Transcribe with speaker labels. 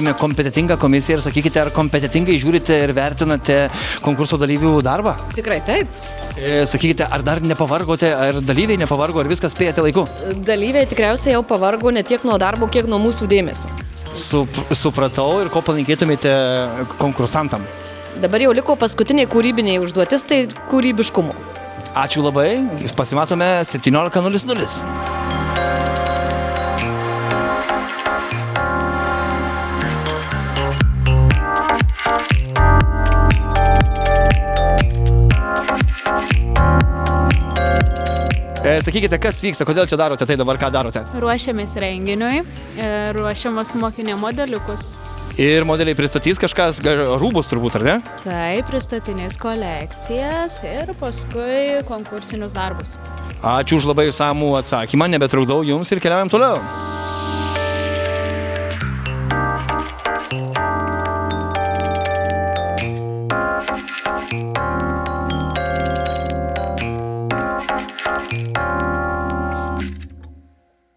Speaker 1: turime kompetentingą komisiją ir sakykite, ar kompetentingai žiūrite ir vertinate konkurso dalyvių darbą?
Speaker 2: Tikrai taip.
Speaker 1: Sakykite, ar dar nepavargote, ar dalyviai nepavargo, ar viskas spėjate laiku?
Speaker 2: Dalyviai tikriausiai jau pavargo ne tiek nuo darbo, kiek nuo mūsų dėmesio.
Speaker 1: Supratau ir ko palinkėtumėte konkursantam?
Speaker 2: Dabar jau liko paskutinė kūrybinė užduotis, tai kūrybiškumo.
Speaker 1: Ačiū labai, pasimatome 17:00. Sakykite, kas vyksta, kodėl čia darote tai dabar, ką darote?
Speaker 3: Ruošiamės renginiui, ruošiamos mokinio modeliukus.
Speaker 1: Ir modeliai pristatys kažką, rūbus turbūt, ar ne?
Speaker 3: Tai pristatinės kolekcijas ir paskui konkursinius darbus.
Speaker 1: Ačiū už labai išsamų atsakymą, nebetrukdau jums ir keliaujam toliau.